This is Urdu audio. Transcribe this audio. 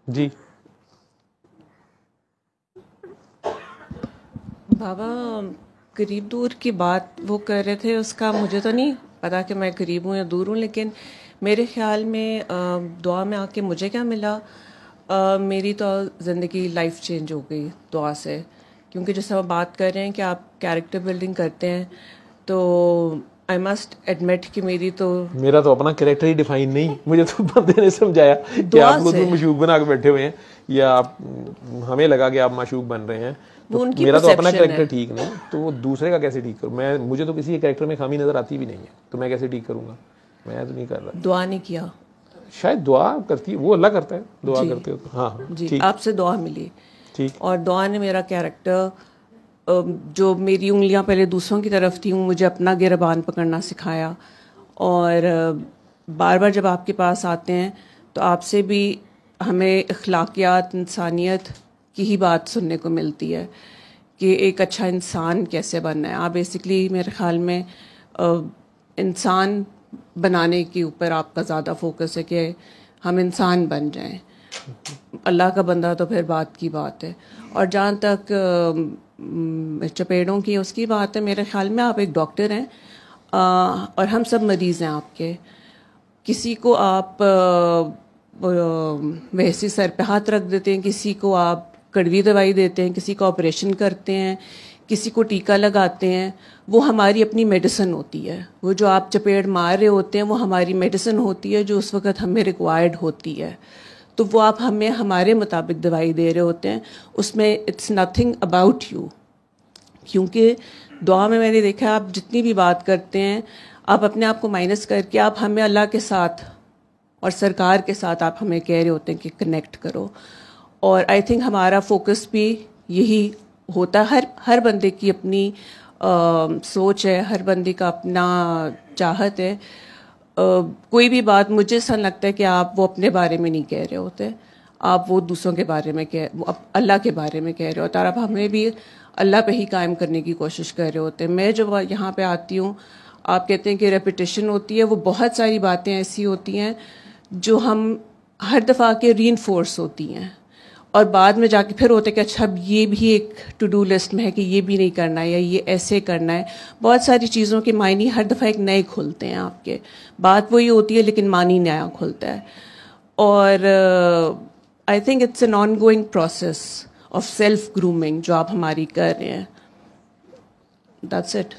جی بابا قریب دور کی بات وہ کر رہے تھے، اس کا مجھے تو نہیں پتا کہ میں قریب ہوں یا دور ہوں، لیکن میرے خیال میں دعا میں آ کے مجھے کیا ملا، میری تو زندگی لائف چینج ہو گئی دعا سے. کیونکہ جیسے ہم بات کر رہے ہیں کہ آپ کیریکٹر بلڈنگ کرتے ہیں، تو آئی مسٹ ایڈمٹ کہ میرا تو اپنا کریکٹر ہی ڈیفائن نہیں، مجھے تو بندے نے سمجھایا کہ دعا آپ خود سے میں مشوق بنا کے بیٹھے ہوئے ہیں، یا آپ ہمیں لگا کہ آپ معشوق بن رہے ہیں. تو وہ ان کی میرا تو اپنا پرسیپشن ہے. کریکٹر ٹھیک نہیں، تو وہ دوسرے کا کیسے ٹھیک کروں؟ مجھے تو کسی کریکٹر میں خامی نظر آتی بھی نہیں ہے، تو میں کیسے ٹھیک کروں گا؟ میں تو نہیں کر رہا. دعا نہیں کیا. شاید دعا کرتی وہ اللہ کرتا ہے، دعا جی کرتے ہو تو. ہاں ہاں جی، ٹھیک آپ سے دعا ملی، ٹھیک. اور دعا نے میرا کیریکٹر، جو میری انگلیاں پہلے دوسروں کی طرف تھیں، مجھے اپنا گربان پکڑنا سکھایا. اور بار بار جب آپ کے پاس آتے ہیں تو آپ سے بھی ہمیں اخلاقیات، انسانیت کی ہی بات سننے کو ملتی ہے کہ ایک اچھا انسان کیسے بننا ہے. آپ بیسکلی میرے خیال میں انسان بنانے کے اوپر آپ کا زیادہ فوکس ہے کہ ہم انسان بن جائیں. اللہ کا بندہ تو پھر بات کی بات ہے. اور جہاں تک چپیڑوں کی اس کی بات ہے، میرے خیال میں آپ ایک ڈاکٹر ہیں، اور ہم سب مریض ہیں آپ کے. کسی کو آپ ویسے سر پہ ہاتھ رکھ دیتے ہیں، کسی کو آپ کڑوی دوائی دیتے ہیں، کسی کو آپریشن کرتے ہیں، کسی کو ٹیکا لگاتے ہیں. وہ ہماری اپنی میڈیسن ہوتی ہے. وہ جو آپ چپیڑ مار رہے ہوتے ہیں وہ ہماری میڈیسن ہوتی ہے، جو اس وقت ہمیں ریکوائرڈ ہوتی ہے. تو وہ آپ ہمیں ہمارے مطابق دوائی دے رہے ہوتے ہیں، اس میں اٹس نتھنگ اباؤٹ یو. کیونکہ دعا میں نے دیکھا آپ جتنی بھی بات کرتے ہیں، آپ اپنے آپ کو مائنس کر کے آپ ہمیں اللہ کے ساتھ اور سرکار کے ساتھ آپ ہمیں کہہ رہے ہوتے ہیں کہ کنیکٹ کرو. اور آئی تھنک ہمارا فوکس بھی یہی ہوتا ہے. ہر بندے کی اپنی سوچ ہے، ہر بندے کا اپنا چاہت ہے. کوئی بھی بات مجھے ایسا لگتا ہے کہ آپ وہ اپنے بارے میں نہیں کہہ رہے ہوتے، آپ وہ دوسروں کے بارے میں اللہ کے بارے میں کہہ رہے ہوتے، اور آپ ہمیں بھی اللہ پہ ہی قائم کرنے کی کوشش کر رہے ہوتے ہیں. میں جب یہاں پہ آتی ہوں، آپ کہتے ہیں کہ ریپیٹیشن ہوتی ہے، وہ بہت ساری باتیں ایسی ہوتی ہیں جو ہم ہر دفعہ کے ری انفورس ہوتی ہیں، اور بعد میں جا کے پھر ہوتے کہ اچھا اب یہ بھی ایک ٹو ڈو لسٹ میں ہے کہ یہ بھی نہیں کرنا ہے یا یہ ایسے کرنا ہے. بہت ساری چیزوں کے معنی ہر دفعہ ایک نئے کھلتے ہیں آپ کے. بات وہی ہوتی ہے لیکن معنی نیا کھلتا ہے. اور I think it's an ongoing process of self grooming جو آپ ہماری کر رہے ہیں. That's it.